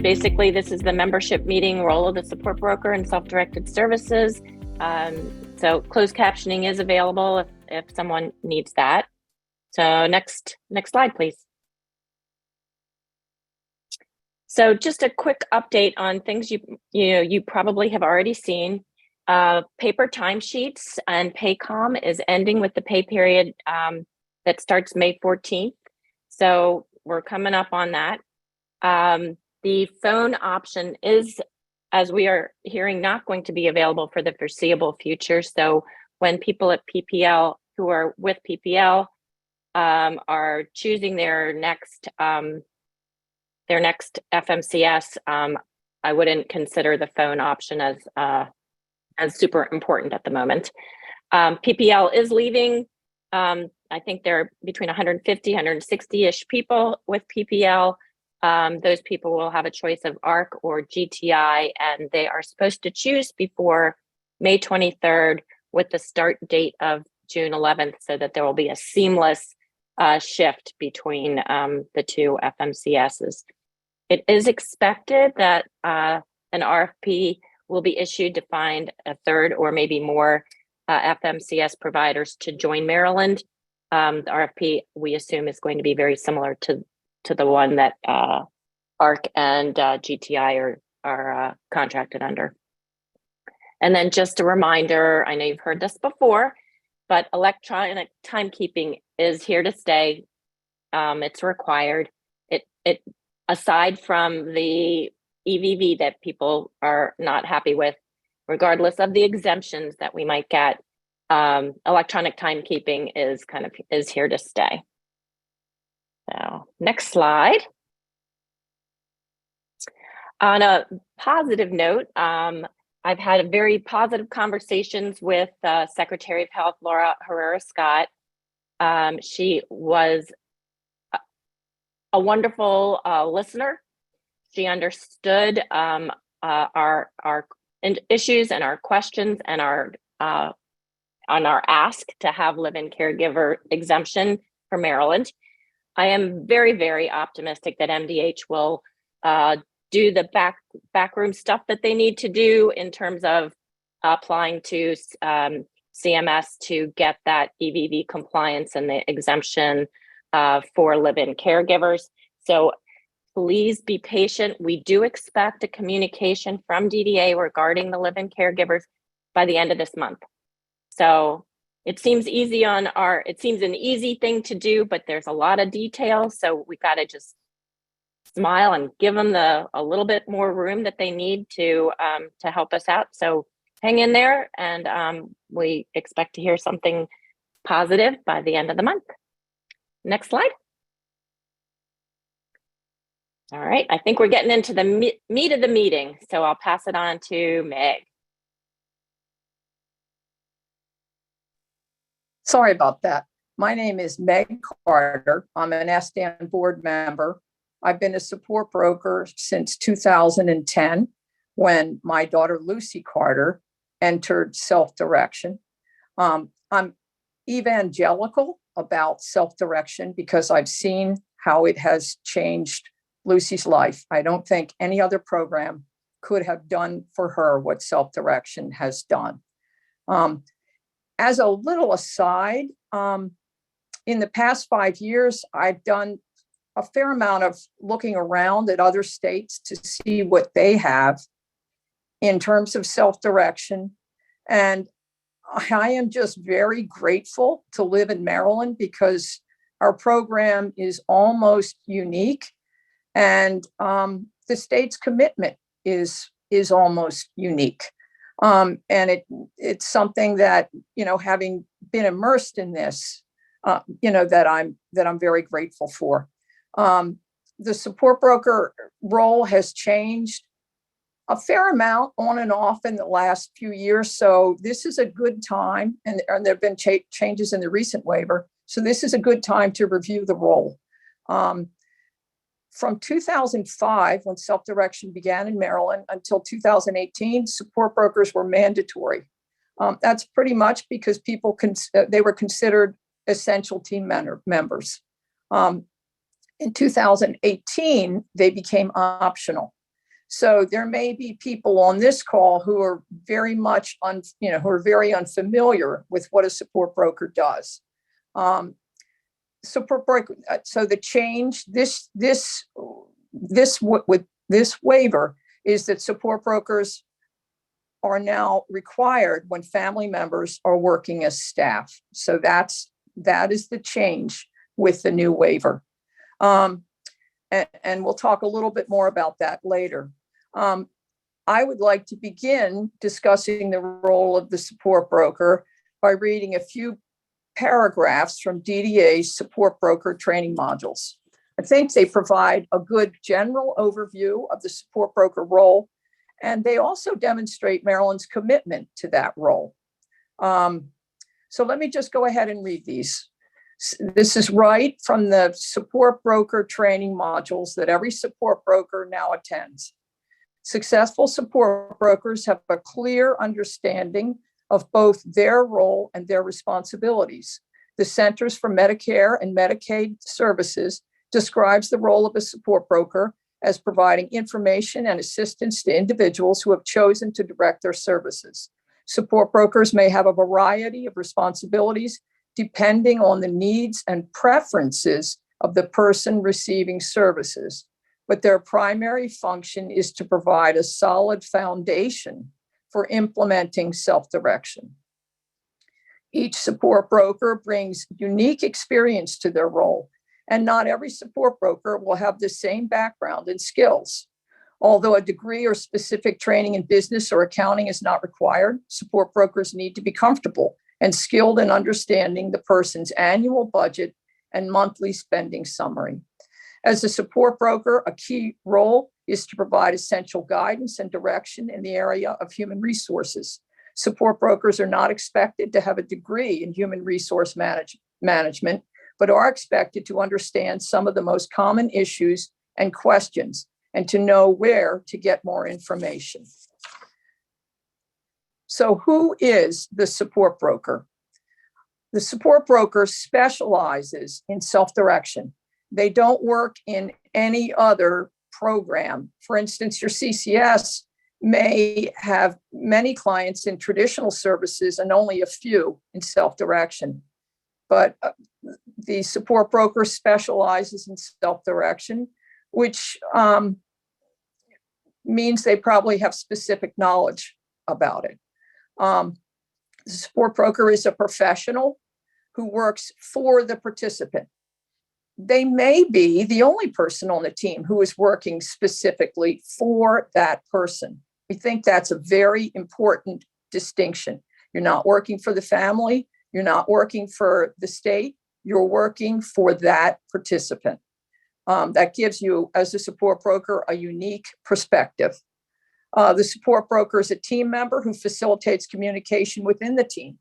basically, this is the membership meeting role of the support broker and self-directed services. So closed captioning is available if someone needs that. So next slide, please. So just a quick update on things you probably have already seen. Paper timesheets and Paycom is ending with the pay period that starts May 14th. So we're coming up on that. The phone option is, as we are hearing, not going to be available for the foreseeable future. So when people at PPL who are with PPL are choosing their next FMCS, I wouldn't consider the phone option as super important at the moment. PPL is leaving. I think there are between 150, 160-ish people with PPL. Those people will have a choice of ARC or GTI, and they are supposed to choose before May 23rd with the start date of June 11th, so that there will be a seamless shift between the two FMCSs. It is expected that an RFP will be issued to find a third or maybe more FMCS providers to join Maryland. The RFP, we assume, is going to be very similar to the one that ARC and GTI are contracted under. And then just a reminder, I know you've heard this before, but electronic timekeeping is here to stay. It's required. It aside from the EVV that people are not happy with, regardless of the exemptions that we might get, electronic timekeeping is here to stay. So next slide. On a positive note, I've had very positive conversations with Secretary of Health, Laura Herrera-Scott. She was a wonderful listener. She understood our issues and our questions and our ask to have live-in caregiver exemption for Maryland. I am very, very optimistic that MDH will do the backroom stuff that they need to do in terms of applying to CMS to get that EVV compliance and the exemption for live-in caregivers. So please be patient. We do expect a communication from DDA regarding the live-in caregivers by the end of this month. So it seems easy it seems an easy thing to do, but there's a lot of details. So we got to just smile and give them a little bit more room that they need to help us out. So hang in there, and we expect to hear something positive by the end of the month. Next slide. All right, I think we're getting into the meat of the meeting, so I'll pass it on to Meg. Sorry about that. My name is Meg Carter. I'm an SDAN board member. I've been a support broker since 2010 when my daughter Lucy Carter entered self-direction. I'm evangelical about self-direction because I've seen how it has changed Lucy's life. I don't think any other program could have done for her what self-direction has done. As a little aside, in the past 5 years, I've done a fair amount of looking around at other states to see what they have in terms of self-direction. And I am just very grateful to live in Maryland because our program is almost unique. And the state's commitment is almost unique. And it's something that, having been immersed in this, that I'm very grateful for. The support broker role has changed a fair amount on and off in the last few years. So this is a good time, and there have been changes in the recent waiver. So this is a good time to review the role. From 2005, when self-direction began in Maryland, until 2018, support brokers were mandatory. That's pretty much because they were considered essential team members. In 2018, they became optional. So there may be people on this call who are very much who are very unfamiliar with what a support broker does. Support broker. So the change with this waiver is that support brokers are now required when family members are working as staff. So that is the change with the new waiver. And we'll talk a little bit more about that later. I would like to begin discussing the role of the support broker by reading a few paragraphs from DDA's support broker training modules. I think they provide a good general overview of the support broker role, and they also demonstrate Maryland's commitment to that role. So let me just go ahead and read these. This is right from the support broker training modules that every support broker now attends. Successful support brokers have a clear understanding of both their role and their responsibilities. The Centers for Medicare and Medicaid Services describes the role of a support broker as providing information and assistance to individuals who have chosen to direct their services. Support brokers may have a variety of responsibilities depending on the needs and preferences of the person receiving services, but their primary function is to provide a solid foundation for implementing self-direction. Each support broker brings unique experience to their role, and not every support broker will have the same background and skills. Although a degree or specific training in business or accounting is not required, support brokers need to be comfortable and skilled in understanding the person's annual budget and monthly spending summary. As a support broker, a key role is to provide essential guidance and direction in the area of human resources. Support brokers are not expected to have a degree in human resource management, but are expected to understand some of the most common issues and questions and to know where to get more information. So who is the support broker? The support broker specializes in self-direction. They don't work in any other program. For instance, your CCS may have many clients in traditional services and only a few in self-direction. But the support broker specializes in self-direction, which means they probably have specific knowledge about it. The support broker is a professional who works for the participant. They may be the only person on the team who is working specifically for that person. We think that's a very important distinction. You're not working for the family. You're not working for the state. You're working for that participant. That gives you, as a support broker, a unique perspective. The support broker is a team member who facilitates communication within the team.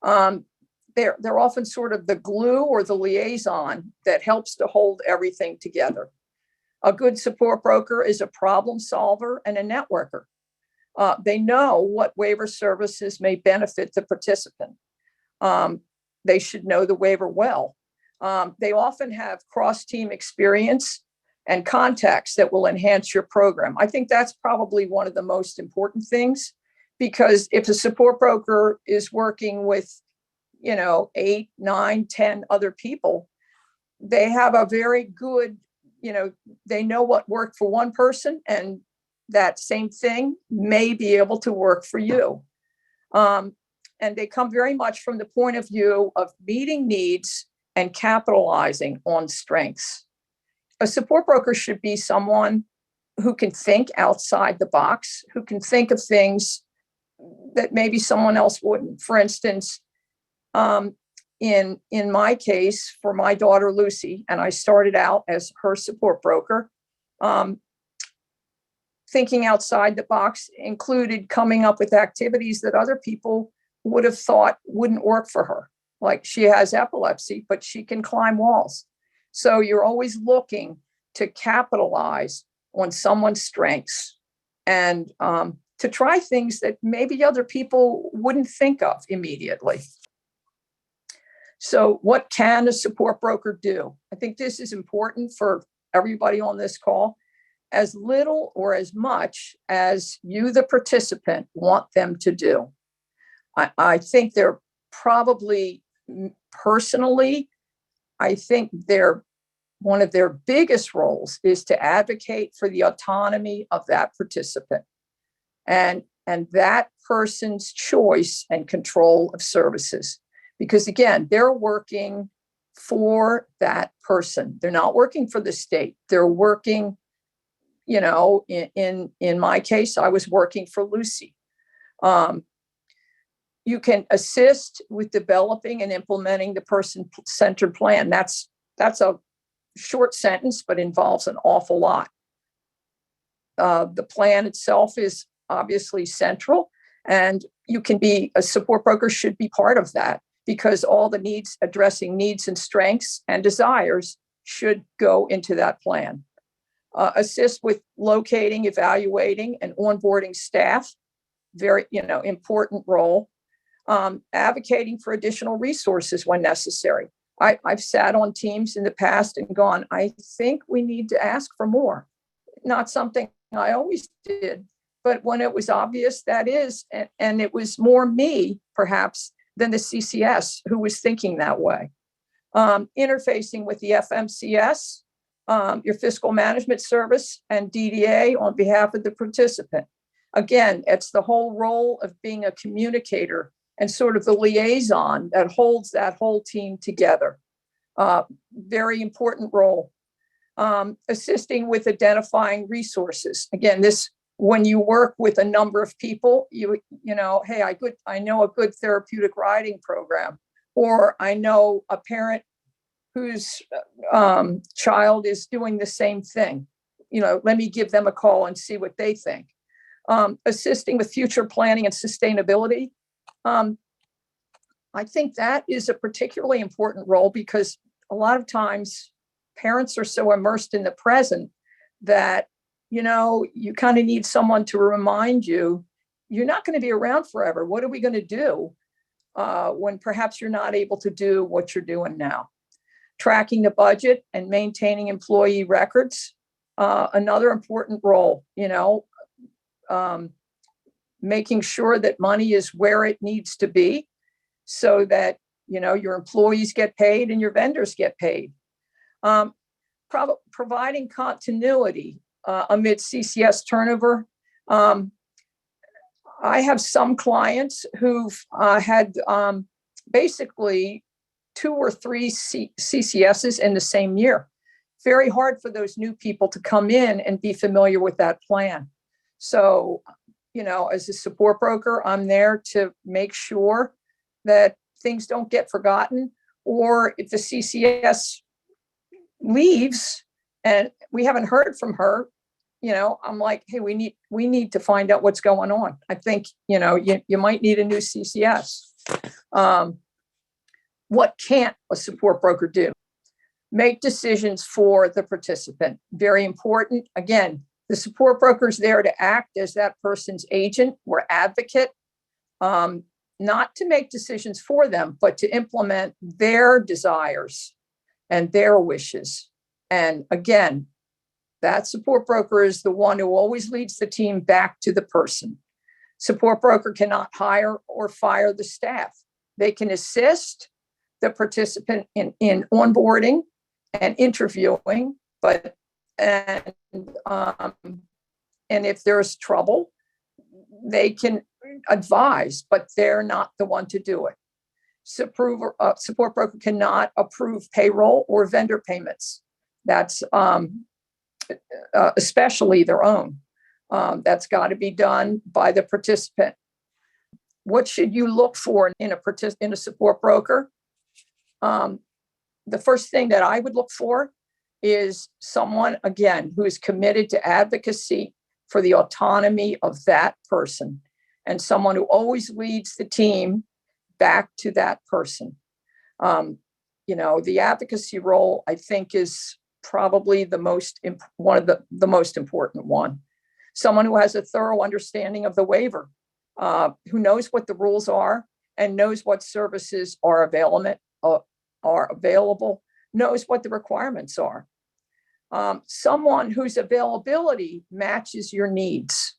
They're often sort of the glue or the liaison that helps to hold everything together. A good support broker is a problem solver and a networker. They know what waiver services may benefit the participant. They should know the waiver well. They often have cross-team experience and contacts that will enhance your program. I think that's probably one of the most important things, because if a support broker is working with, 8, 9, 10 other people, they have a very good, they know what worked for one person, and that same thing may be able to work for you. And they come very much from the point of view of meeting needs and capitalizing on strengths. A support broker should be someone who can think outside the box, who can think of things that maybe someone else wouldn't. For instance, in my case, for my daughter, Lucy, and I started out as her support broker, thinking outside the box included coming up with activities that other people would have thought wouldn't work for her. Like, she has epilepsy, but she can climb walls. So you're always looking to capitalize on someone's strengths and to try things that maybe other people wouldn't think of immediately. So what can a support broker do? I think this is important for everybody on this call. as little or as much as you, the participant, want them to do. I think they're probably, personally, I think one of their biggest roles is to advocate for the autonomy of that participant and that person's choice and control of services. Because again, they're working for that person. They're not working for the state. They're working, in my case, I was working for Lucy. You can assist with developing and implementing the person-centered plan. That's a short sentence, but involves an awful lot. The plan itself is obviously central, and a support broker should be part of that, because all the needs, addressing needs and strengths and desires, should go into that plan. Assist with locating, evaluating, and onboarding staff, very important role. Advocating for additional resources when necessary. I've sat on teams in the past and gone, I think we need to ask for more. Not something I always did, but when it was obvious, that is, and it was more me, perhaps, than the CCS who was thinking that way. Interfacing with the FMCS, your fiscal management service, and DDA on behalf of the participant. Again, it's the whole role of being a communicator and sort of the liaison that holds that whole team together. Very important role. Assisting with identifying resources. Again, when you work with a number of people, hey, I know a good therapeutic riding program, or I know a parent whose child is doing the same thing. Let me give them a call and see what they think. Assisting with future planning and sustainability. I think that is a particularly important role, because a lot of times parents are so immersed in the present that, you kind of need someone to remind you, you're not going to be around forever. What are we going to do when perhaps you're not able to do what you're doing now? Tracking the budget and maintaining employee records, another important role, making sure that money is where it needs to be, so that your employees get paid and your vendors get paid. Providing continuity amid CCS turnover. I have some clients who've had basically 2 or 3 CCSs in the same year. Very hard for those new people to come in and be familiar with that plan. So, as a support broker, I'm there to make sure that things don't get forgotten, or if the CCS leaves and we haven't heard from her, I'm like, hey, we need to find out what's going on. I think, you might need a new CCS. What can't a support broker do? Make decisions for the participant. Very important. Again, the support broker is there to act as that person's agent or advocate, not to make decisions for them, but to implement their desires and their wishes. And again, that support broker is the one who always leads the team back to the person. Support broker cannot hire or fire the staff. They can assist the participant in onboarding and interviewing, and if there's trouble, they can advise, but they're not the one to do it. Support broker cannot approve payroll or vendor payments. That's especially their own. That's got to be done by the participant. What should you look for in a support broker? The first thing that I would look for is someone, again, who is committed to advocacy for the autonomy of that person, and someone who always leads the team back to that person. The advocacy role, I think, is probably one of the most important one. Someone who has a thorough understanding of the waiver, who knows what the rules are and knows what services are available, knows what the requirements are. Someone whose availability matches your needs.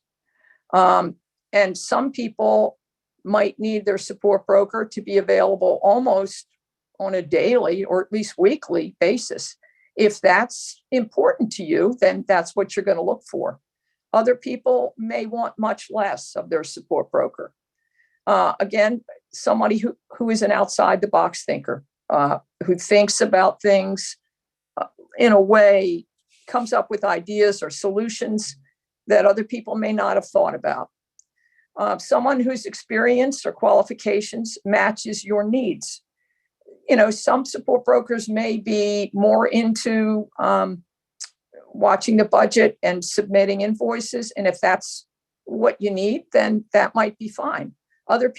And some people might need their support broker to be available almost on a daily or at least weekly basis. If that's important to you, then that's what you're going to look for. Other people may want much less of their support broker. Again, somebody who is an outside the box thinker, who thinks about things in a way, comes up with ideas or solutions that other people may not have thought about. Someone whose experience or qualifications matches your needs. You know, some support brokers may be more into watching the budget and submitting invoices. And if that's what you need, then that might be fine. Other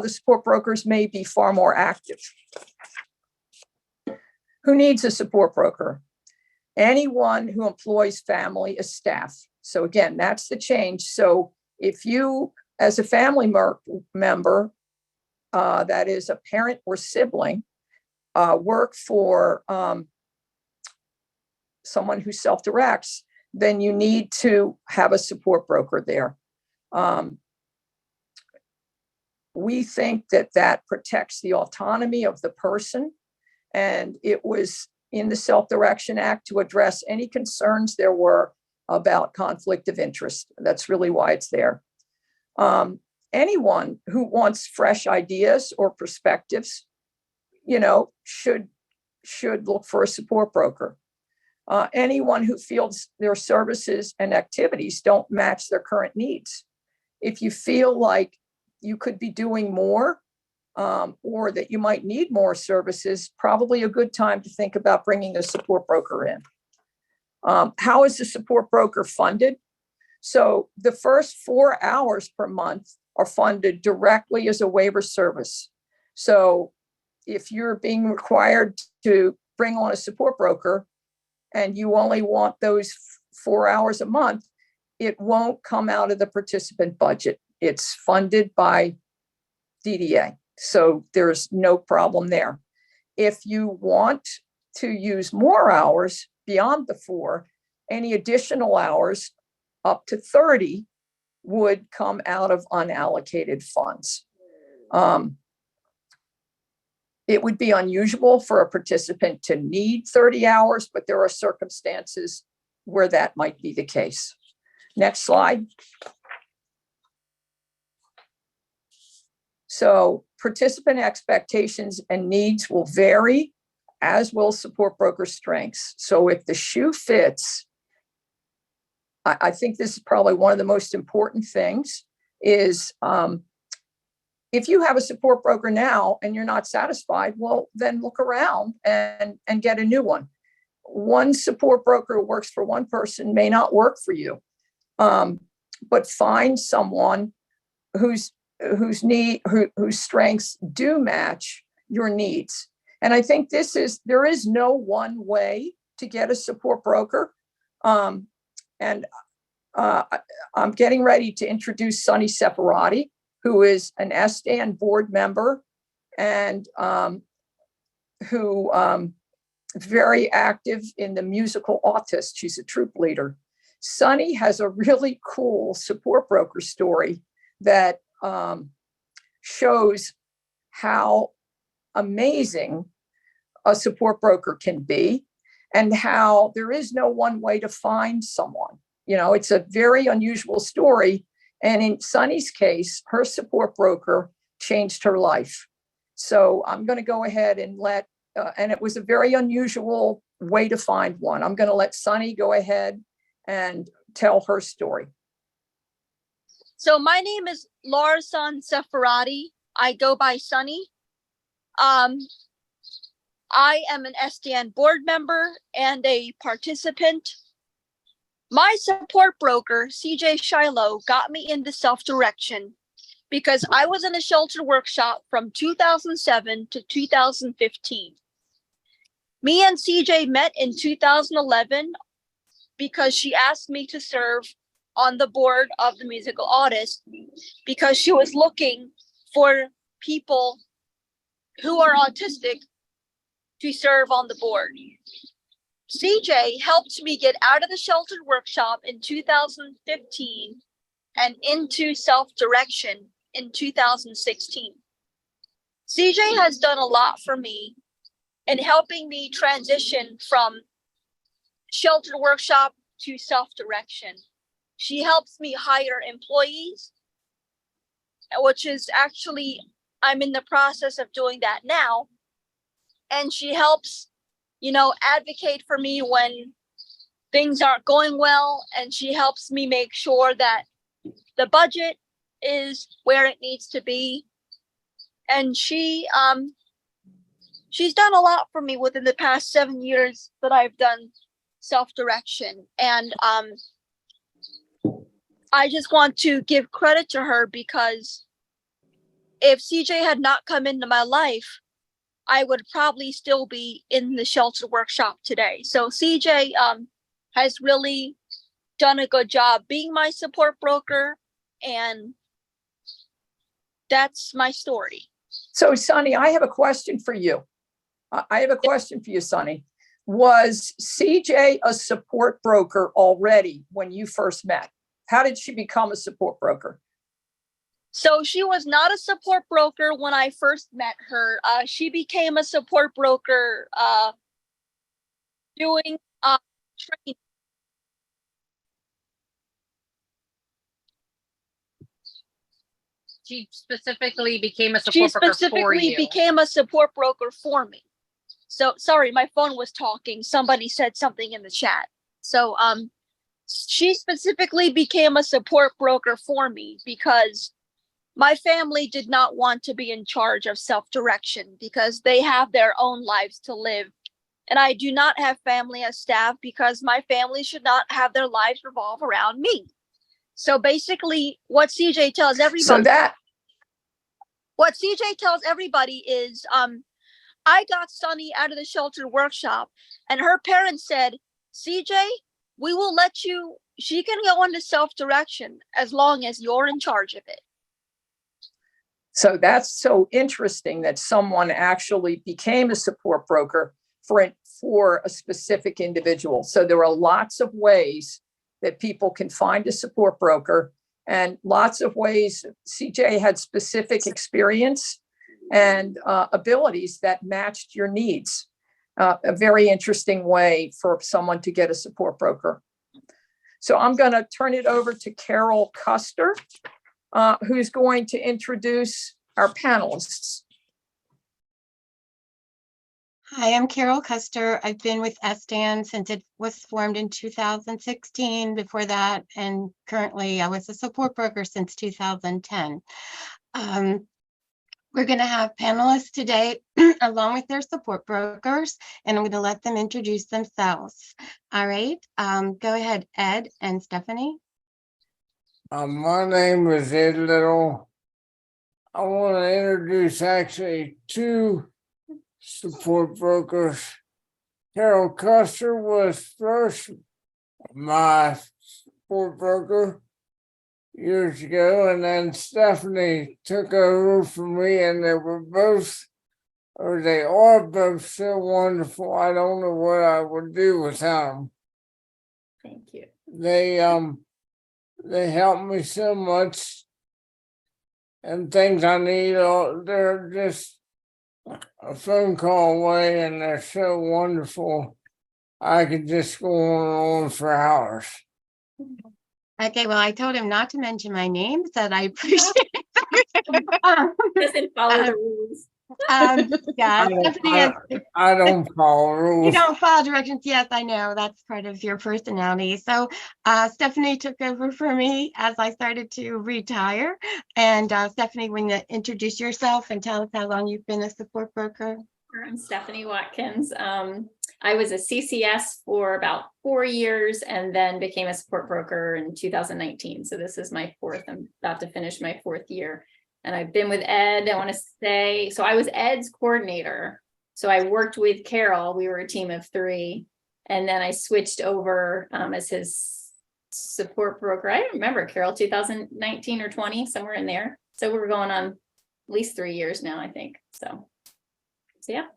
support brokers may be far more active. Who needs a support broker? Anyone who employs family as staff. So again, that's the change. So if you, as a family member, that is a parent or sibling, work for someone who self-directs, then you need to have a support broker there. We think that protects the autonomy of the person, and it was in the Self-Direction Act to address any concerns there were about conflict of interest. That's really why it's there. Anyone who wants fresh ideas or perspectives, you know, should look for a support broker. Anyone who feels their services and activities don't match their current needs. If you feel like you could be doing more, or that you might need more services, probably a good time to think about bringing a support broker in. How is the support broker funded? So the first 4 hours per month are funded directly as a waiver service. So if you're being required to bring on a support broker and you only want those 4 hours a month, it won't come out of the participant budget. It's funded by DDA. So there's no problem there. If you want to use more hours beyond the 4, any additional hours up to 30 would come out of unallocated funds. It would be unusual for a participant to need 30 hours, but there are circumstances where that might be the case. Next slide. So participant expectations and needs will vary, as will support broker strengths. So if the shoe fits, I think this is probably one of the most important things is if you have a support broker now and you're not satisfied, well, then look around and get a new one. One support broker who works for one person may not work for you, but find someone whose strengths do match your needs. And I think there is no one way to get a support broker. And I'm getting ready to introduce Sunny Separati, who is an SDAN board member and who is very active in the musical Autist. She's a troop leader. Sunny has a really cool support broker story that shows how amazing a support broker can be and how there is no one way to find someone. You know, it's a very unusual story. And in Sunny's case, her support broker changed her life. So I'm going to go ahead and and it was a very unusual way to find one. I'm going to let Sunny go ahead and tell her story. So my name is Larson Sefarati. I go by Sunny. I am an SDAN board member and a participant. My support broker, CJ Shiloh, got me into self-direction because I was in a shelter workshop from 2007 to 2015. Me and CJ met in 2011 because she asked me to serve on the board of the musical Autist because she was looking for people who are autistic to serve on the board. CJ helped me get out of the sheltered workshop in 2015 and into self-direction in 2016. CJ has done a lot for me in helping me transition from sheltered workshop to self-direction. She helps me hire employees, which is actually, I'm in the process of doing that now. And she helps, advocate for me when things aren't going well. And she helps me make sure that the budget is where it needs to be. And she's done a lot for me within the past 7 years that I've done self-direction. And I just want to give credit to her, because if CJ had not come into my life, I would probably still be in the shelter workshop today. So CJ has really done a good job being my support broker, and that's my story. So Sonny, I have a question for you. Sonny. Was CJ a support broker already when you first met? How did she become a support broker? So she was not a support broker when I first met her. She became a support broker doing training. She specifically became a support broker for you. Became a support broker for me. So sorry, my phone was talking. Somebody said something in the chat. So she specifically became a support broker for me because my family did not want to be in charge of self-direction because they have their own lives to live. And I do not have family as staff because my family should not have their lives revolve around me. So basically what CJ tells everybody, what CJ tells everybody is, I got Sunny out of the shelter workshop and her parents said, CJ, we will let you, she can go into self-direction as long as you're in charge of it. So that's so interesting that someone actually became a support broker for a specific individual. So there are lots of ways that people can find a support broker, and lots of ways CJ had specific experience and abilities that matched your needs. A very interesting way for someone to get a support broker. So I'm going to turn it over to Carol Custer, who's going to introduce our panelists. Hi, I'm Carol Custer. I've been with SDAN since it was formed in 2016. Before that, and currently I was a support broker since 2010. We're going to have panelists today along with their support brokers, and I'm going to let them introduce themselves. All right, go ahead, Ed and Stephanie. My name is Ed Little. I want to introduce actually two support brokers. Carol Custer was first my support broker years ago, and then Stephanie took over for me, and they are both so wonderful. I don't know what I would do without them. Thank you. They help me so much, and things I need, they're just a phone call away, and they're so wonderful. I could just go on and on for hours. Okay, well, I told him not to mention my name, so I appreciate it. Doesn't follow the rules. Yeah, I don't follow rules. You don't follow directions. Yes, I know that's part of your personality. So Stephanie took over for me as I started to retire. And Stephanie, when you introduce yourself and tell us how long you've been a support broker. I'm Stephanie Watkins. I was a CCS for about 4 years and then became a support broker in 2019. So this is my fourth. I'm about to finish my fourth year. And I've been with Ed, I want to say, so I was Ed's coordinator. So I worked with Carol, we were a team of 3. And then I switched over as his support broker. I don't remember, Carol, 2019 or 20, somewhere in there. So we're going on at least 3 years now, I think. So yeah.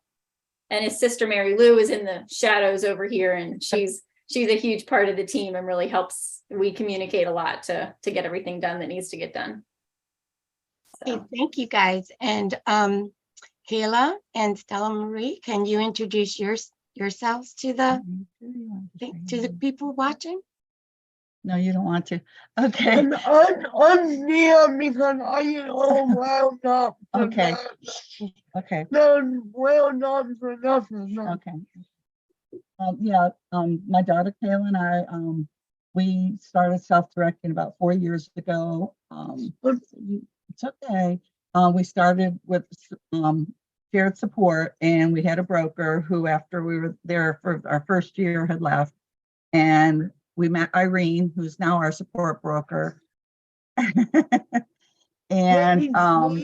And his sister Mary Lou is in the shadows over here, and she's a huge part of the team and really helps. We communicate a lot to get everything done that needs to get done. Okay, thank you guys. And Kayla and Stella Marie, can you introduce yourselves to the people watching? No, you don't want to. Okay. And I'm here because I am wound up. Okay. Okay. No, wound up for nothing. Okay. Yeah, my daughter Kayla and I, we started self-directing about 4 years ago. It's okay. We started with shared support, and we had a broker who, after we were there for our first year, had left. And we met Irene, who's now our support broker. And when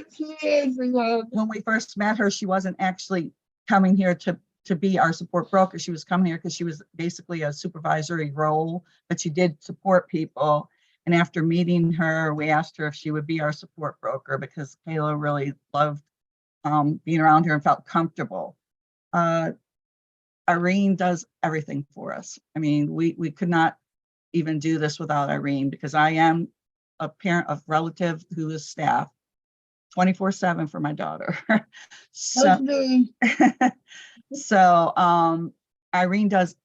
we first met her, she wasn't actually coming here to be our support broker. She was coming here because she was basically a supervisory role, but she did support people. And after meeting her, we asked her if she would be our support broker because Kayla really loved being around her and felt comfortable. Irene does everything for us. I mean, we could not even do this without Irene, because I am a parent of relative who is staff 24/7 for my daughter. So Irene does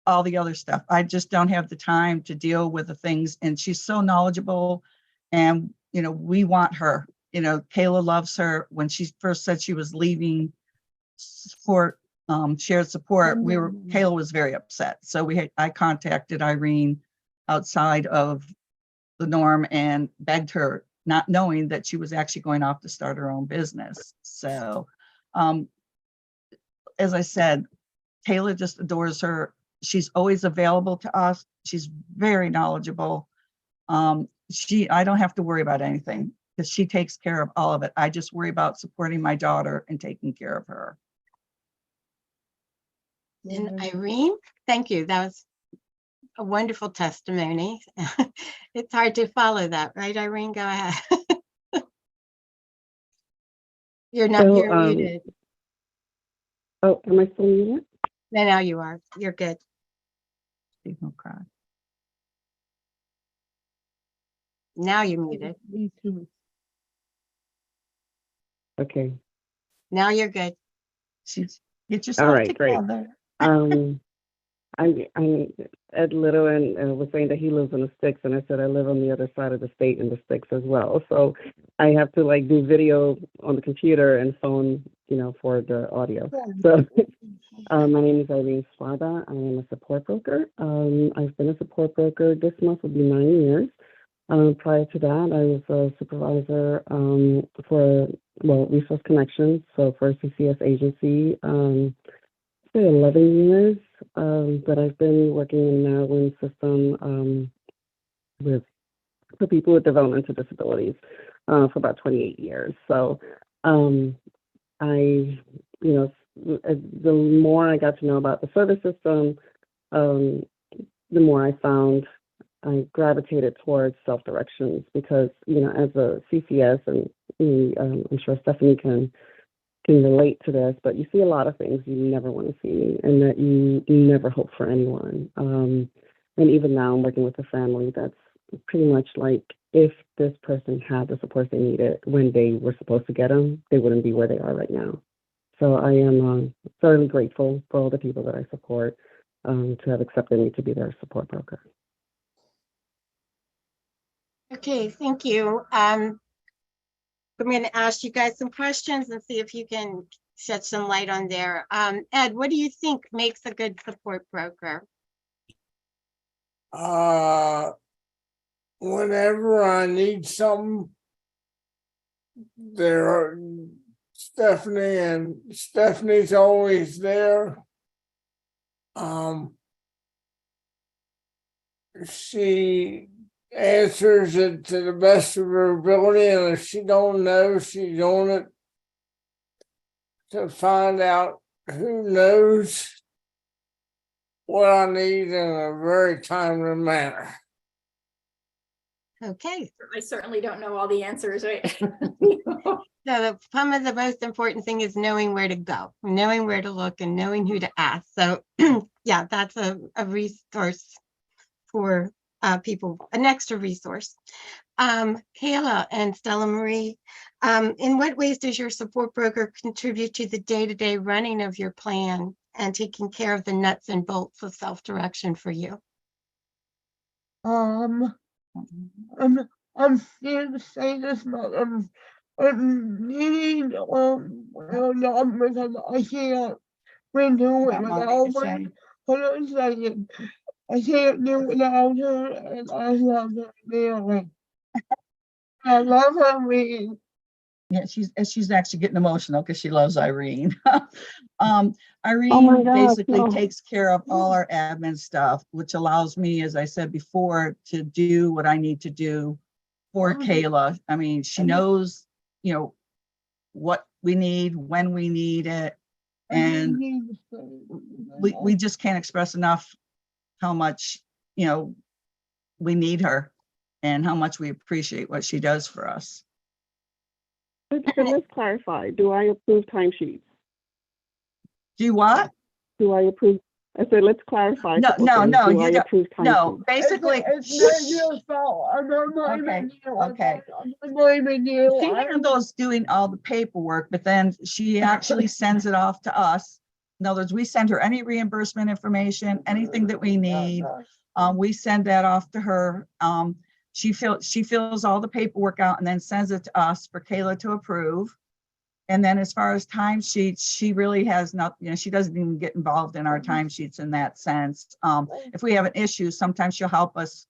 all the other stuff. I just don't have the time to deal with the things, and she's so knowledgeable, and we want her. Kayla loves her. When she first said she was leaving for shared support, Kayla was very upset. So I contacted Irene outside of the norm and begged her, not knowing that she was actually going off to start her own business. So as I said, Kayla just adores her. She's always available to us. She's very knowledgeable. I don't have to worry about anything because she takes care of all of it. I just worry about supporting my daughter and taking care of her. And Irene, thank you. That was a wonderful testimony. It's hard to follow that, right, Irene? Go ahead. You're muted. Oh, am I still muted? No, now you are. You're good. Please don't cry. Now you're muted. Okay. Now you're good. Get yourself All right, together. Great. I'm Ed Little, and was saying that he lives in the sticks, and I said I live on the other side of the state in the sticks as well. So I have to do video on the computer and phone, for the audio. So my name is Irene Swarba. I am a support broker. I've been a support broker. This month will be 9 years. Prior to that, I was a supervisor for Resource Connections, so for a CCS agency. 11 years that I've been working in the Maryland system for people with developmental disabilities for about 28 years. So the more I got to know about the service system, the more I found I gravitated towards self-directions because, as a CCS, and I'm sure Stephanie can relate to this, but you see a lot of things you never want to see and that you never hope for anyone. And even now I'm working with a family that's pretty much like if this person had the support they needed when they were supposed to get them, they wouldn't be where they are right now. So I am thoroughly grateful for all the people that I support to have accepted me to be their support broker. Okay, thank you. I'm going to ask you guys some questions and see if you can shed some light on there. Ed, what do you think makes a good support broker? Whenever I need something, Stephanie's always there. She answers it to the best of her ability, and if she don't know, she's on it to find out who knows what I need in a very timely manner. Okay, I certainly don't know all the answers, right? so some of the most important thing is knowing where to go, knowing where to look, and knowing who to ask. So yeah, that's a resource for people, an extra resource. Kayla and Stella Marie, in what ways does your support broker contribute to the day-to-day running of your plan and taking care of the nuts and bolts of self-direction for you? I'm scared to say this, but I'm needing not because I can't renew it without her. Hold on a second. I can't do it without her, and I love her dearly. I love her reading. Yeah, she's actually getting emotional because she loves Irene. Oh Irene my gosh, basically no. takes care of all our admin stuff, which allows me, as I said before, to do what I need to do for Kayla. I mean, she knows, what we need, when we need it, and we just can't express enough how much, we need her and how much we appreciate what she does for us. Let's clarify. Do I approve timesheets? Do what? Do I approve? I said, let's clarify. No, Do I you don't. approve No, timesheets? basically. It's not your fault. I'm not blaming you. Okay. I'm not blaming you. She handles doing all the paperwork, but then she actually sends it off to us. In other words, we send her any reimbursement information, anything that we need. We send that off to her. She fills all the paperwork out and then sends it to us for Kayla to approve. And then as far as timesheets, she really has not, she doesn't even get involved in our timesheets in that sense. If we have an issue, sometimes she'll help us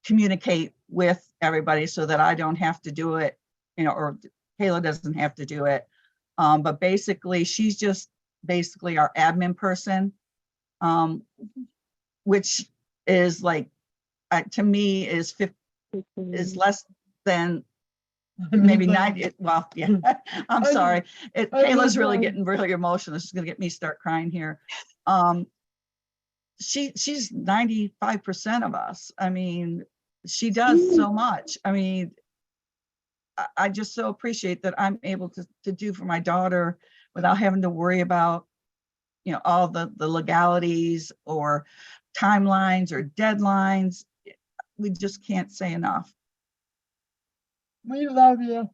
communicate with everybody so that I don't have to do it, or Kayla doesn't have to do it. But basically, she's just basically our admin person, which is like, to me, is less than maybe 90. Well, yeah, I'm sorry. Kayla's really getting really emotional. She's gonna get me start crying here. She's 95% of us. I mean, she does so much. I mean, I just so appreciate that I'm able to do for my daughter without having to worry about, all the legalities or timelines or deadlines. We just can't say enough. We love you.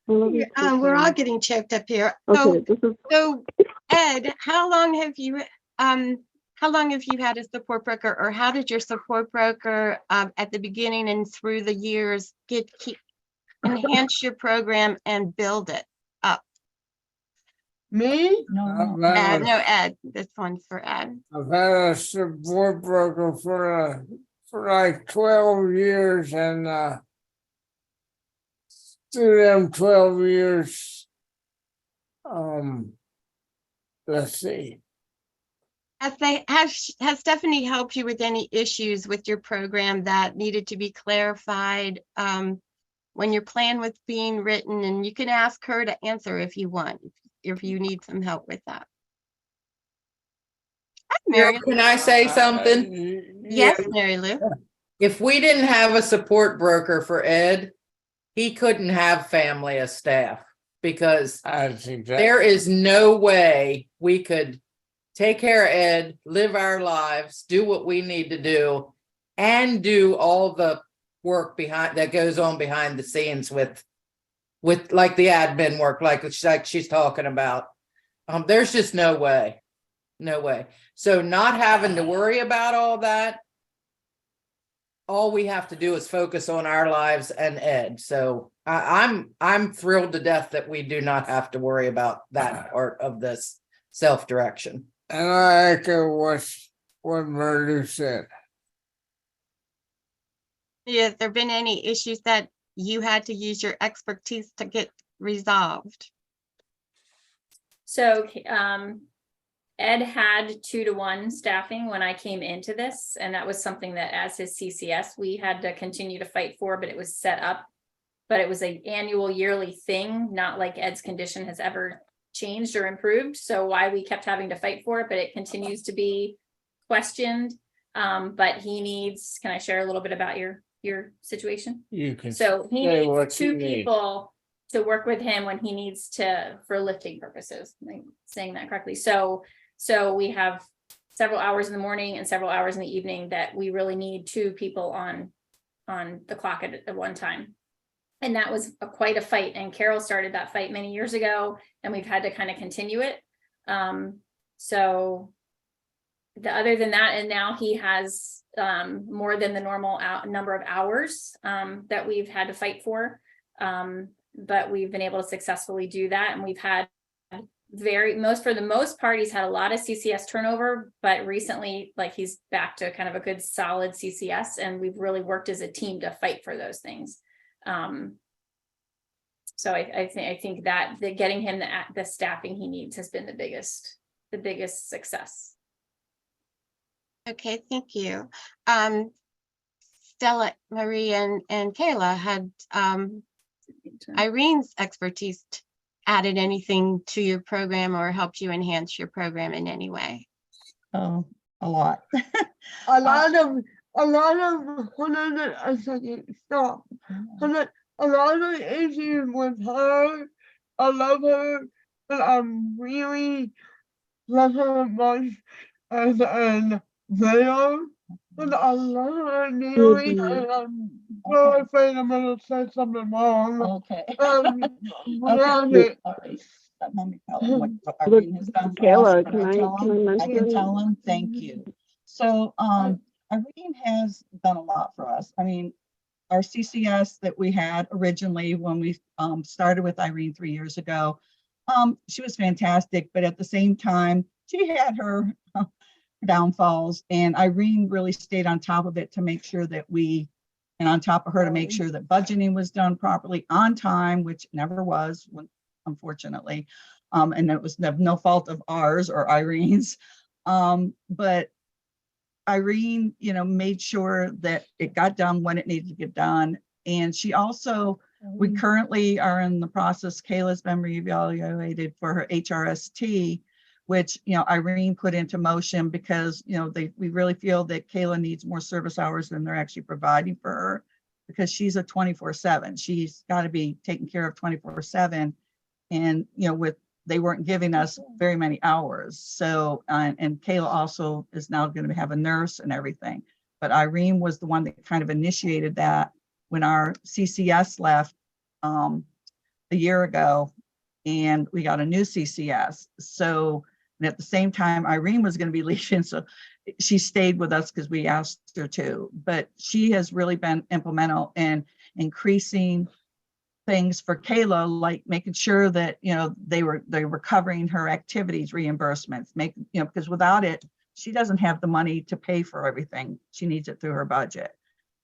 We're all getting choked up here. Okay, So Ed, how long have you had a support broker, or how did your support broker at the beginning and through the years enhance your program and build it up? Me? No. Ed. This one's for Ed. I've had a support broker for like 12 years, and through them 12 years, let's see. Has Stephanie helped you with any issues with your program that needed to be clarified when your plan was being written? And you can ask her to answer if you want, if you need some help with that. Hi, Mary. Can I say something? Yes, Mary Lou. If we didn't have a support broker for Ed, he couldn't have family as staff, because there is no way we could take care of Ed, live our lives, do what we need to do, and do all the work that goes on behind the scenes with like the admin work, like she's talking about. There's just no way. So not having to worry about all that, all we have to do is focus on our lives and Ed. So I'm thrilled to death that we do not have to worry about that part of this self-direction. And I echo what Murder said. Has there been any issues that you had to use your expertise to get resolved? So Ed had 2-to-1 staffing when I came into this, and that was something that as his CCS we had to continue to fight for, but it was set up. But it was an annual yearly thing, not like Ed's condition has ever changed or improved. So why we kept having to fight for it, but it continues to be questioned. But he needs, can I share a little bit about your situation? You can. So he say needs what you two need. people to work with him when he needs to, for lifting purposes, am I saying that correctly? So we have several hours in the morning and several hours in the evening that we really need two people on the clock at one time. And that was quite a fight. And Carol started that fight many years ago, and we've had to kind of continue it. So other than that, and now he has more than the normal number of hours that we've had to fight for. But we've been able to successfully do that. And we've had for the most part, he's had a lot of CCS turnover, but recently, like, he's back to kind of a good solid CCS, and we've really worked as a team to fight for those things. So I think that getting him the staffing he needs has been the biggest success. Okay, thank you. Stella, Marie, and Kayla, had Irene's expertise added anything to your program or helped you enhance your program in any way? Oh, a lot. A lot of issues with her. I love her, but I'm really love her much as an video. But I love her dearly, and I'm so afraid I'm gonna say something wrong. Okay. Without Okay. it. All right. Let me tell him what Irene has done for Kayla, us. can I tell him? I can mention? tell him, thank you. So, Irene has done a lot for us. I mean, our CCS that we had originally when we started with Irene 3 years ago, she was fantastic, but at the same time, she had her downfalls, and Irene really stayed on top of it to make sure that and on top of her to make sure that budgeting was done properly on time, which never was, unfortunately. And it was no fault of ours or Irene's. But Irene, made sure that it got done when it needed to get done. And she also, we currently are in the process, Kayla's been reevaluated for her HRST, which, Irene put into motion because, we really feel that Kayla needs more service hours than they're actually providing for her, because she's a 24/7. She's got to be taken care of 24/7. And, they weren't giving us very many hours. So, and Kayla also is now going to have a nurse and everything. But Irene was the one that kind of initiated that when our CCS left a year ago, and we got a new CCS. So, and at the same time, Irene was going to be leaving. So she stayed with us because we asked her to, but she has really been implemental in increasing things for Kayla, like making sure that, they were covering her activities reimbursements, because without it, she doesn't have the money to pay for everything. She needs it through her budget.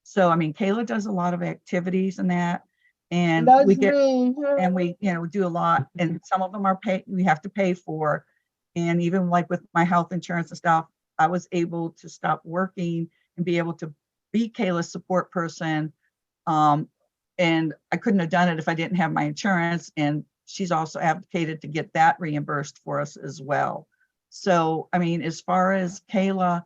So, I mean, Kayla does a lot of activities in that, and we do a lot, and some of them we have to pay for. And even like with my health insurance and stuff, I was able to stop working and be able to be Kayla's support person. And I couldn't have done it if I didn't have my insurance. And she's also advocated to get that reimbursed for us as well. So, I mean, as far as Kayla,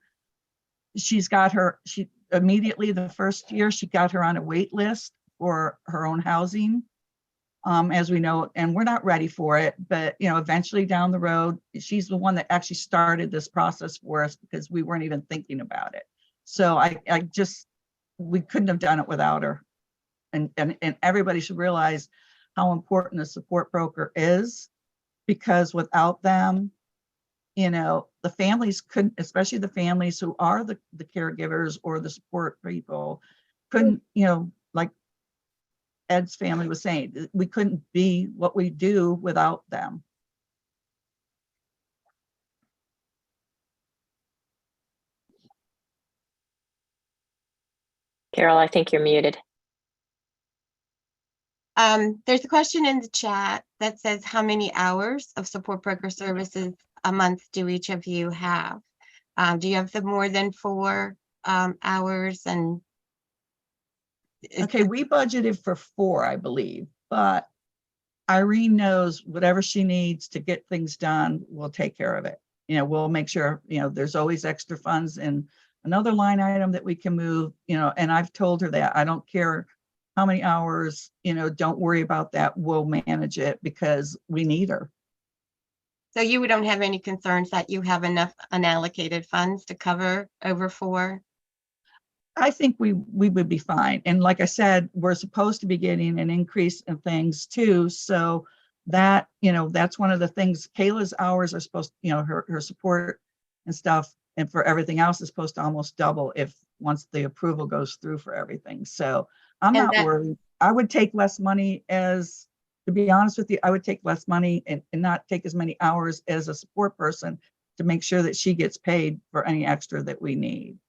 she immediately the first year, she got her on a wait list for her own housing, as we know, and we're not ready for it. But, eventually down the road, she's the one that actually started this process for us because we weren't even thinking about it. So we couldn't have done it without her. And everybody should realize how important a support broker is, because without them, the families couldn't, especially the families who are the caregivers or the support people, couldn't, like Ed's family was saying, we couldn't be what we do without them. Carol, I think you're muted. There's a question in the chat that says, how many hours of support broker services a month do each of you have? Do you have the more than 4 hours? And okay, we budgeted for 4, I believe, but Irene knows whatever she needs to get things done, we'll take care of it. We'll make sure, there's always extra funds in another line item that we can move, and I've told her that I don't care how many hours, don't worry about that. We'll manage it because we need her. So you don't have any concerns that you have enough unallocated funds to cover over 4? I think we would be fine. And like I said, we're supposed to be getting an increase in things too. So that, that's one of the things. Kayla's hours are supposed, her support and stuff, and for everything else is supposed to almost double if once the approval goes through for everything. So I'm not worried. I would take less money to be honest with you, I would take less money and not take as many hours as a support person to make sure that she gets paid for any extra that we need.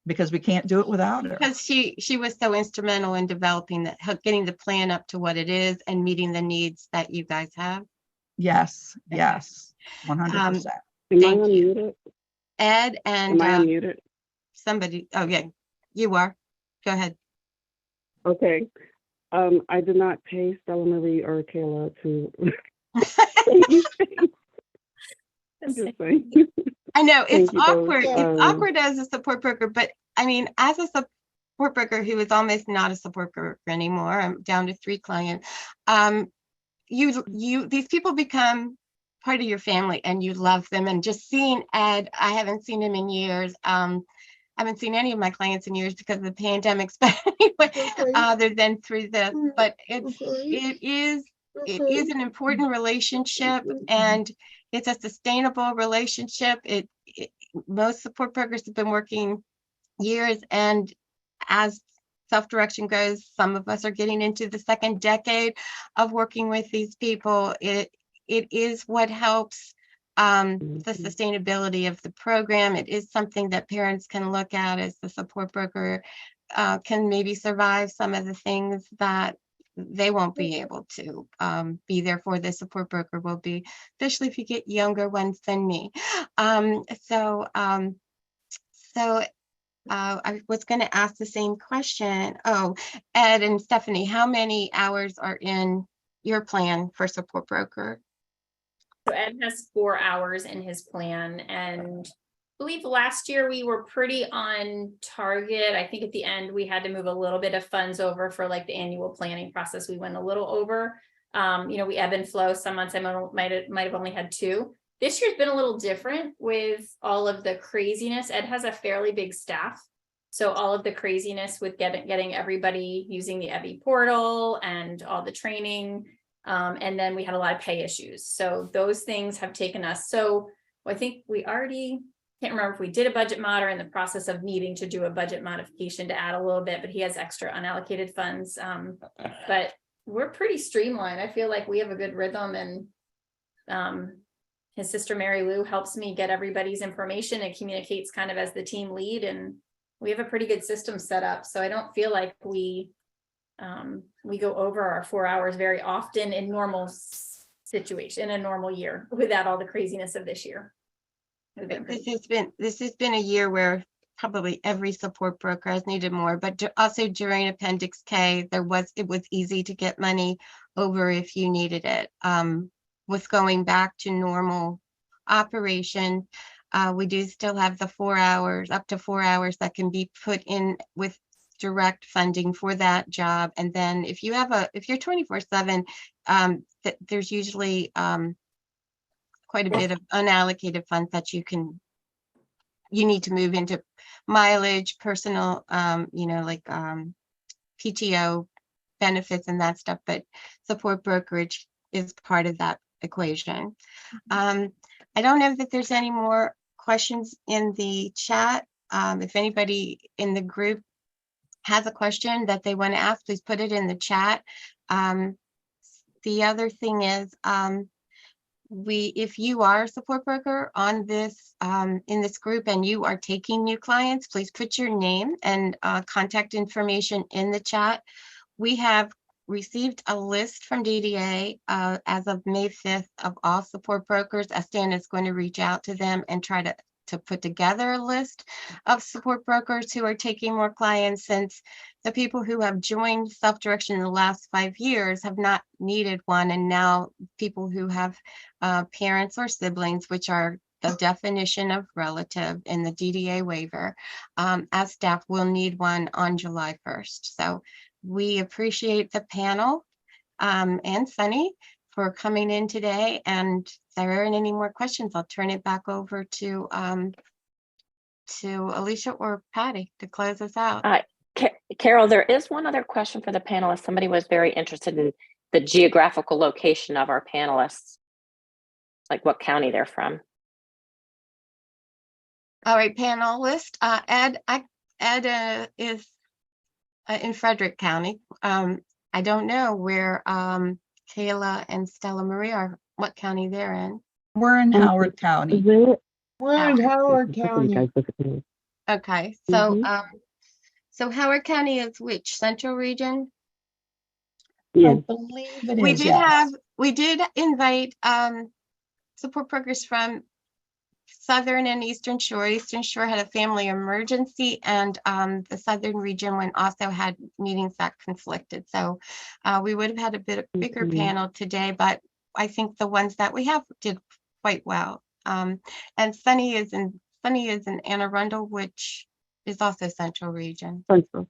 Because we can't do it without her. Because she was so instrumental in developing getting the plan up to what it is and meeting the needs that you guys have. Yes, 100%. Thank you. Ed and Am I unmuted? somebody, oh yeah, you are. Go ahead. Okay. I did not pay Stella Marie or Kayla to I'm just saying. I know it's awkward. Both. It's awkward as a support broker, but I mean, as a support broker who is almost not a support broker anymore, I'm down to 3 clients. These people become part of your family, and you love them. And just seeing Ed, I haven't seen him in years. I haven't seen any of my clients in years because of the pandemic, but anyway, other than through this. But it is an important relationship, and it's a sustainable relationship. Most support brokers have been working years, and as self-direction goes, some of us are getting into the 2nd decade of working with these people. It is what helps the sustainability of the program. It is something that parents can look at as the support broker can maybe survive some of the things that they won't be able to be there for. The support broker will be, especially if you get younger ones than me. So I was going to ask the same question. Oh, Ed and Stephanie, how many hours are in your plan for support broker? So Ed has 4 hours in his plan, and I believe last year we were pretty on target. I think at the end we had to move a little bit of funds over for like the annual planning process. We went a little over. We ebb and flow. Some months I might have only had 2. This year's been a little different with all of the craziness. Ed has a fairly big staff. So all of the craziness with getting everybody using the EBI portal and all the training. And then we had a lot of pay issues. So those things have taken us. So I think we already, can't remember if we did a budget mod or in the process of needing to do a budget modification to add a little bit, but he has extra unallocated funds. But we're pretty streamlined. I feel like we have a good rhythm, and his sister Mary Lou helps me get everybody's information and communicates kind of as the team lead, and we have a pretty good system set up. So I don't feel like we go over our 4 hours very often in normal situation, in a normal year, without all the craziness of this year. This has been a year where probably every support broker has needed more, but also during Appendix K, it was easy to get money over if you needed it. With going back to normal operation, we do still have the 4 hours, up to 4 hours that can be put in with direct funding for that job. And then if you're 24/7, there's usually quite a bit of unallocated funds that you need to move into mileage, personal, like PTO benefits and that stuff, but support brokerage is part of that equation. I don't know that there's any more questions in the chat. If anybody in the group has a question that they want to ask, please put it in the chat. The other thing is, if you are a support broker on this in this group and you are taking new clients, please put your name and contact information in the chat. We have received a list from DDA as of May 5th of all support brokers. SDAN is going to reach out to them and try to put together a list of support brokers who are taking more clients, since the people who have joined self-direction in the last 5 years have not needed one. And now people who have parents or siblings, which are the definition of relative in the DDA waiver. As staff will need one on July 1st. So we appreciate the panel and Sunny for coming in today. And if there aren't any more questions, I'll turn it back over to Alicia or Patty to close us out. Carol, there is one other question for the panelists. Somebody was very interested in the geographical location of our panelists, like what county they're from. All right, panelist, Ed is in Frederick County. I don't know where Kayla and Stella Marie are, what county they're in. We're in Howard County. We're in Howard County. Okay, so so Howard County is which, Central Region? Yeah. I believe it is, yes. We did invite support workers from Southern and Eastern Shore. Eastern Shore had a family emergency, and the Southern region one also had meetings that conflicted. So we would have had a bit bigger panel today, but I think the ones that we have did quite well. And Sunny is in Anne Arundel, which is also Central Region. Central.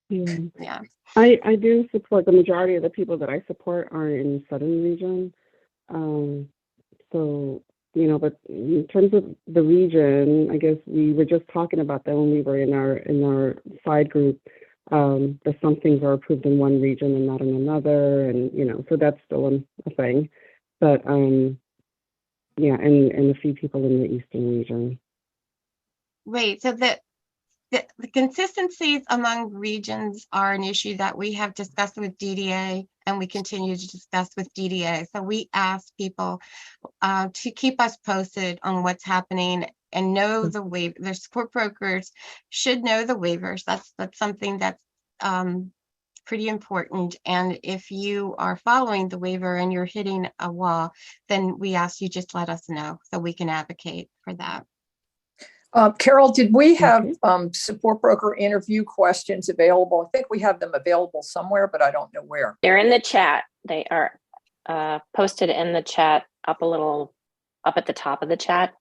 Yeah. Yeah. I do support, the majority of the people that I support are in Southern Region. So, you know, but in terms of the region, I guess we were just talking about that when we were in our side group, that some things are approved in one region and not in another. And, you know, so that's still a thing. But yeah, and a few people in the Eastern Region. Right. So the consistencies among regions are an issue that we have discussed with DDA, and we continue to discuss with DDA. So we ask people to keep us posted on what's happening and know the waiver. Their support brokers should know the waivers. That's something that's pretty important. And if you are following the waiver and you're hitting a wall, then we ask you just let us know so we can advocate for that. Carol, did we have support broker interview questions available? I think we have them available somewhere, but I don't know where. They're in the chat. They are posted in the chat up at the top of the chat.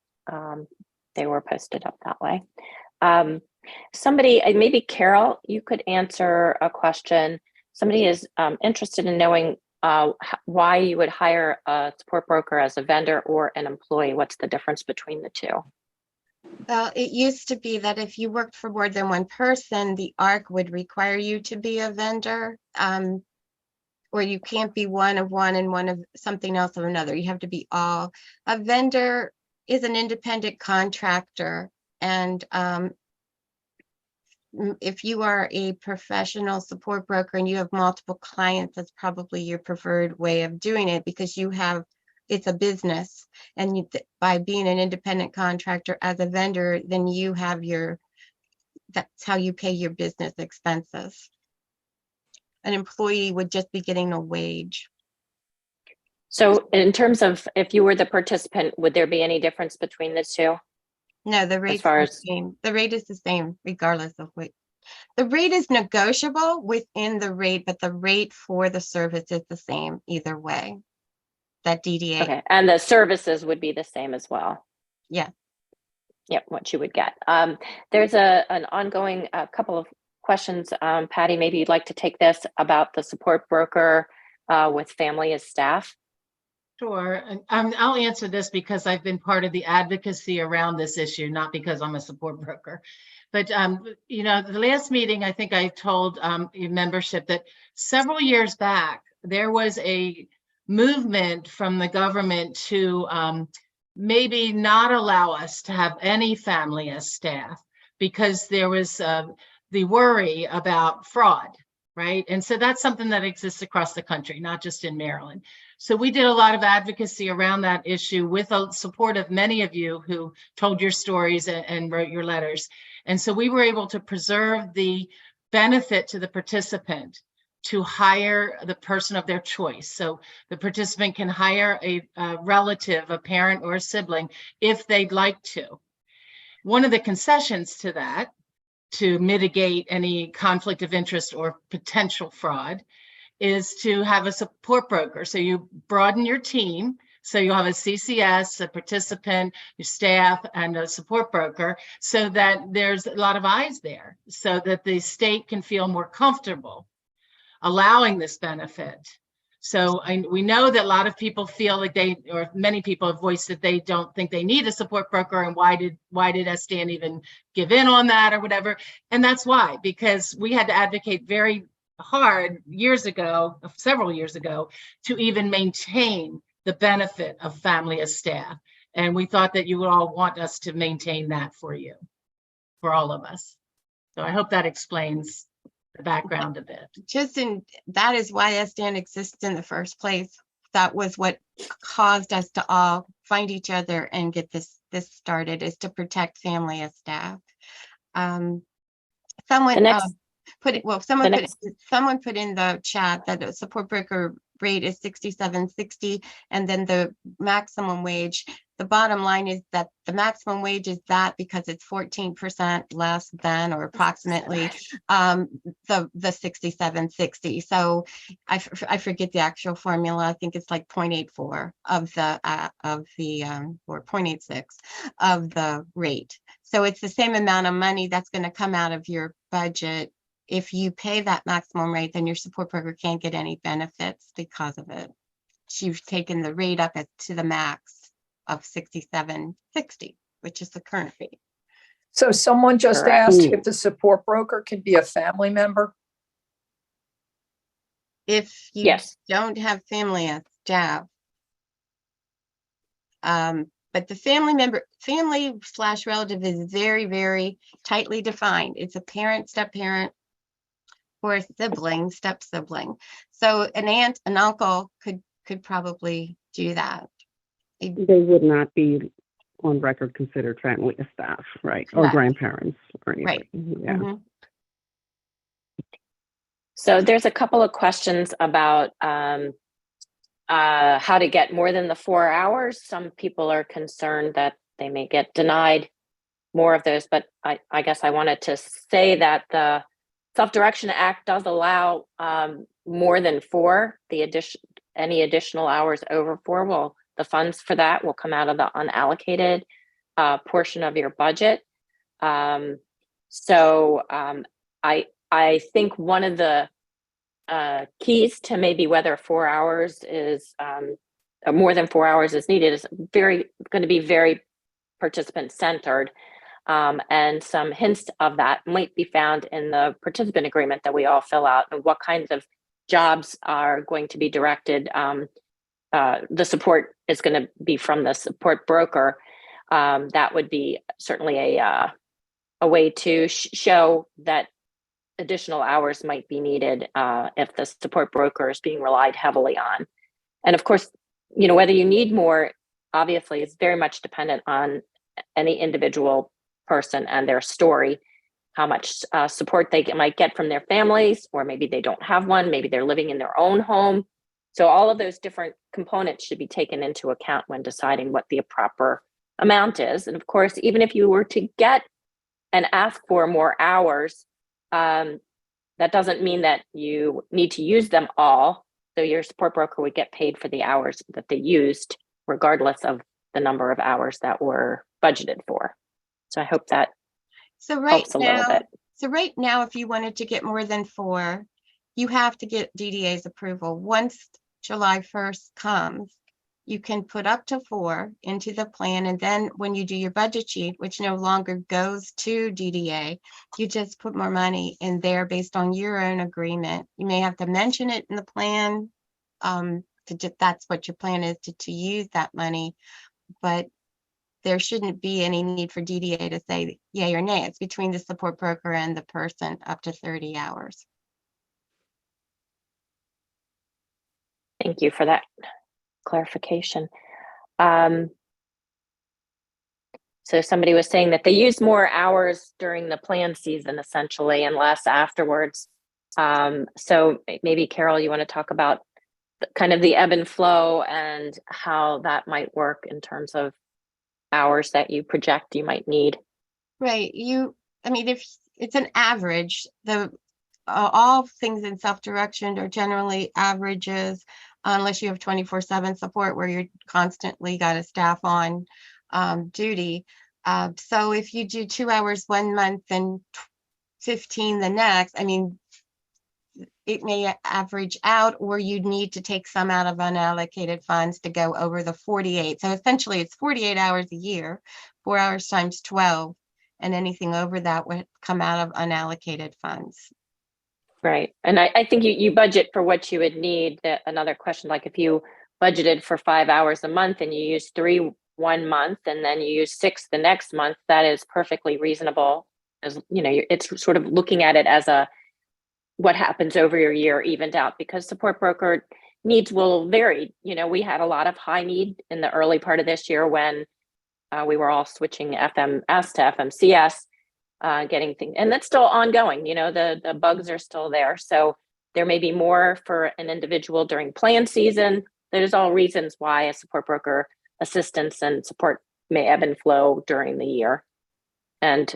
They were posted up that way. Somebody, maybe Carol, you could answer a question. Somebody is interested in knowing why you would hire a support broker as a vendor or an employee. What's the difference between the two? Well, it used to be that if you worked for more than one person, the ARC would require you to be a vendor, or you can't be one of one and one of something else or another. You have to be all. A vendor is an independent contractor, and if you are a professional support broker and you have multiple clients, that's probably your preferred way of doing it, because it's a business, and by being an independent contractor as a vendor, then you have that's how you pay your business expenses. An employee would just be getting a wage. So in terms of if you were the participant, would there be any difference between the two? No, the rate is the same. The rate is the same regardless of what. The rate is negotiable within the rate, but the rate for the service is the same either way. That DDA. Okay, and the services would be the same as well. Yeah. Yep, what you would get. There's an ongoing couple of questions. Patty, maybe you'd like to take this about the support broker with family as staff. Sure, and I'll answer this because I've been part of the advocacy around this issue, not because I'm a support broker. But, you know, the last meeting, I think I told your membership that several years back, there was a movement from the government to maybe not allow us to have any family as staff, because there was the worry about fraud, right? And so that's something that exists across the country, not just in Maryland. So we did a lot of advocacy around that issue with the support of many of you who told your stories and wrote your letters. And so we were able to preserve the benefit to the participant to hire the person of their choice. So the participant can hire a relative, a parent or a sibling if they'd like to. One of the concessions to that, to mitigate any conflict of interest or potential fraud, is to have a support broker. So you broaden your team So you'll have a CCS, a participant, your staff, and a support broker, so that there's a lot of eyes there, so that the state can feel more comfortable allowing this benefit. So we know that a lot of people feel like or many people have voiced that they don't think they need a support broker, and why did SDAN even give in on that or whatever? And that's why, because we had to advocate very hard several years ago, to even maintain the benefit of family as staff. And we thought that you would all want us to maintain that for you, for all of us. So I hope that explains the background of it. That is why SDAN exists in the first place. That was what caused us to all find each other and get this started, is to protect family as staff. Someone put in the chat that a support broker rate is $67.60, and then the maximum wage. The bottom line is that the maximum wage is that because it's 14% less than, or approximately, the $67.60. So I forget the actual formula. I think it's like 0.84 of the or 0.86 of the rate. So it's the same amount of money that's going to come out of your budget. If you pay that maximum rate, then your support broker can't get any benefits because of it. You've taken the rate up to the max of $67.60, which is the current rate. So someone just Correct. asked if the support broker can be a family member. If you Yes. don't have family as staff, but the family/relative is very, very tightly defined. It's a parent, step-parent, or a sibling, step-sibling. So an aunt, an uncle could probably do that. They would not be on record considered family as staff, right? Or Correct. grandparents or anything. Right. Yeah. Mhm. So there's a couple of questions about how to get more than the 4 hours. Some people are concerned that they may get denied more of those, but I guess I wanted to say that the Self-Direction Act does allow more than 4. Any additional hours over 4 the funds for that will come out of the unallocated portion of your budget. So I think one of the keys to maybe whether 4 hours is more than 4 hours is needed is going to be very participant centered. And some hints of that might be found in the participant agreement that we all fill out, and what kinds of jobs are going to be directed. The support is going to be from the support broker. That would be certainly a way to show that additional hours might be needed if the support broker is being relied heavily on. And of course, whether you need more, obviously, is very much dependent on any individual person and their story, how much support they might get from their families, or maybe they don't have one, maybe they're living in their own home. So all of those different components should be taken into account when deciding what the proper amount is. And of course, even if you were to get and ask for more hours, that doesn't mean that you need to use them all. So your support broker would get paid for the hours that they used, regardless of the number of hours that were budgeted for. So I hope that helps a little bit. So right now, if you wanted to get more than 4, you have to get DDA's approval. Once July 1st comes, you can put up to 4 into the plan. And then when you do your budget sheet, which no longer goes to DDA, you just put more money in there based on your own agreement. You may have to mention it in the plan. That's what your plan is, to use that money. But there shouldn't be any need for DDA to say yay or nay. It's between the support broker and the person up to 30 hours. Thank you for that clarification. So somebody was saying that they use more hours during the plan season, essentially, and less afterwards. So maybe, Carol, you want to talk about kind of the ebb and flow and how that might work in terms of hours that you project you might need. Right. If it's an average, all things in self-direction are generally averages. unless you have 24/7 support where you're constantly got a staff on duty. So if you do 2 hours 1 month and 15 the next, I mean, it may average out, or you'd need to take some out of unallocated funds to go over the 48. So essentially it's 48 hours a year, 4 hours times 12, and anything over that would come out of unallocated funds. Right. And I think you budget for what you would need. Another question, like if you budgeted for 5 hours a month and you use 3 1 month and then you use 6 the next month, that is perfectly reasonable. As you know, it's sort of looking at it as what happens over your year evened out, because support broker needs will vary. You know, we had a lot of high need in the early part of this year when we were all switching FMS to FMCS, getting things, and that's still ongoing. You know, the bugs are still there. So there may be more for an individual during plan season. There's all reasons why a support broker assistance and support may ebb and flow during the year. And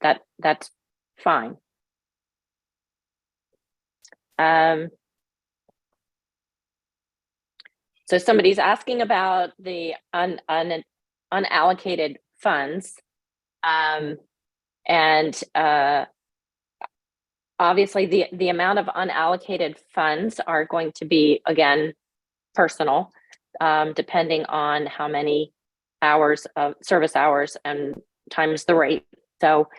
that's fine. So somebody's asking about the unallocated funds. And obviously the amount of unallocated funds are going to be, again, personal, depending on how many hours of service hours and times the rate. So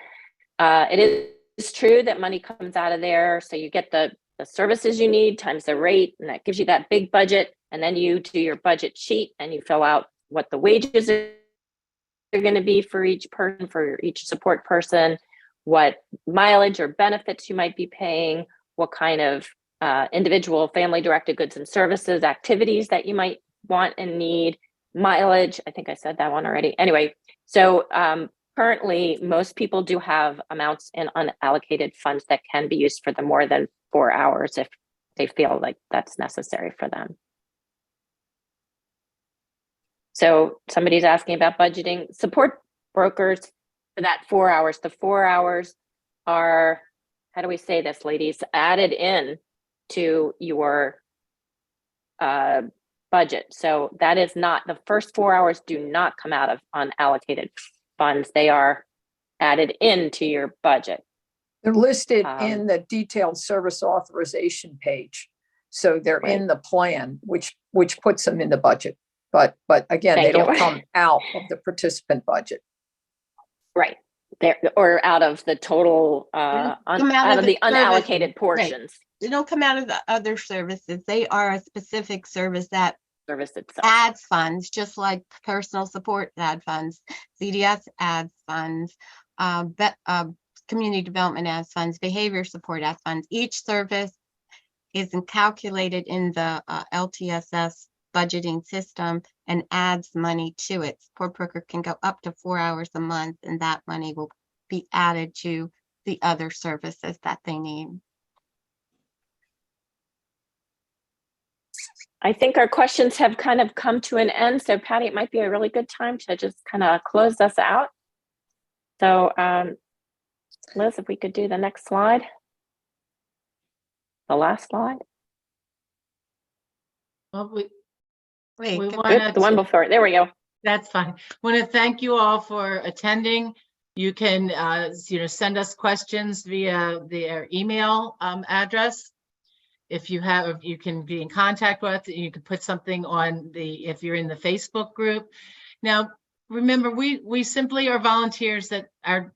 it is true that money comes out of there. So you get the services you need times the rate, and that gives you that big budget. And then you do your budget sheet and you fill out what the wages are going to be for each person, for each support person, what mileage or benefits you might be paying, what kind of individual family directed goods and services activities that you might want and need, mileage. I think I said that one already. Anyway, so currently most people do have amounts in unallocated funds that can be used for the more than 4 hours if they feel like that's necessary for them. So somebody's asking about budgeting. Support brokers for that 4 hours. The 4 hours are, how do we say this, ladies, added in to your budget. So that is not, the first 4 hours do not come out of unallocated funds. They are added into your budget. They're listed in the detailed service authorization page. So they're in the plan, which puts them in the budget. But again, they don't come out of the participant budget. Right. There, or out of the total, out of the unallocated portions. Right. They don't come out of the other services. They are a specific service that service itself adds funds, just like personal support add funds, CDS adds funds, community development adds funds, behavior support adds funds. Each service is calculated in the LTSS budgeting system and adds money to it. Support broker can go up to 4 hours a month, and that money will be added to the other services that they need. I think our questions have kind of come to an end. So Patty, it might be a really good time to just kind of close us out. So Liz, if we could do the next slide. The last slide. Well, Wait, the one before. There we go. That's fine. Want to thank you all for attending. You can send us questions via their email address. If you have, you can be in contact with us. You can put something on if you're in the Facebook group. Now, remember, we simply are volunteers that are.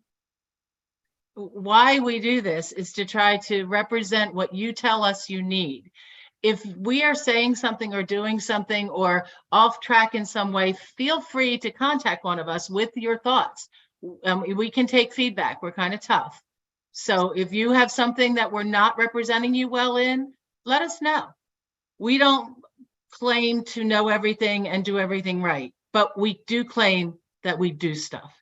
Why we do this is to try to represent what you tell us you need. If we are saying something or doing something or off track in some way, feel free to contact one of us with your thoughts. We can take feedback. We're kind of tough. So if you have something that we're not representing you well in, let us know. We don't claim to know everything and do everything right, but we do claim that we do stuff.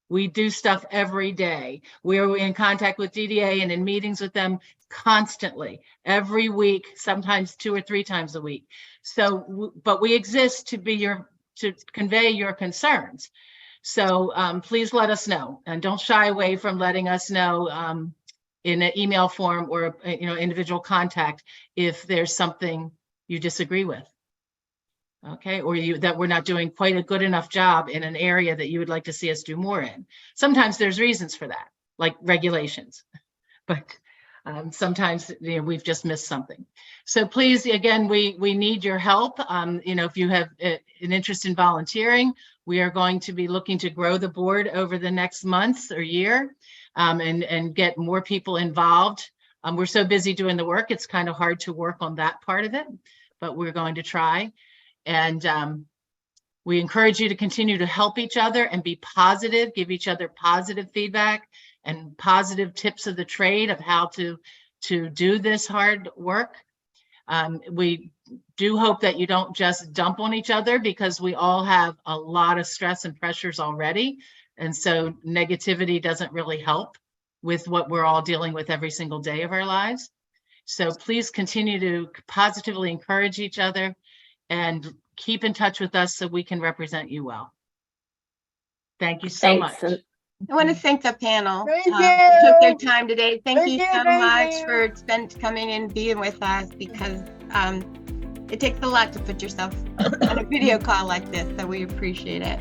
We do stuff every day. We're in contact with DDA and in meetings with them constantly, every week, sometimes 2 or 3 times a week. So, but we exist to convey your concerns. So please let us know, and don't shy away from letting us know in an email form or individual contact if there's something you disagree with. Okay, or that we're not doing quite a good enough job in an area that you would like to see us do more in. Sometimes there's reasons for that, like regulations, but sometimes we've just missed something. So please, again, we need your help. If you have an interest in volunteering, we are going to be looking to grow the board over the next months or year, and get more people involved. We're so busy doing the work, it's kind of hard to work on that part of it, but we're going to try. And we encourage you to continue to help each other and be positive, give each other positive feedback and positive tips of the trade of how to do this hard work. We do hope that you don't just dump on each other, because we all have a lot of stress and pressures already. And so negativity doesn't really help with what we're all dealing with every single day of our lives. So please continue to positively encourage each other and keep in touch with us so we can represent you well. Thank you so much. I want to thank the panel Thank who took their time today. Thank you so much you. for coming and being with us, because it takes a lot to put yourself on a video call like this, so we appreciate it.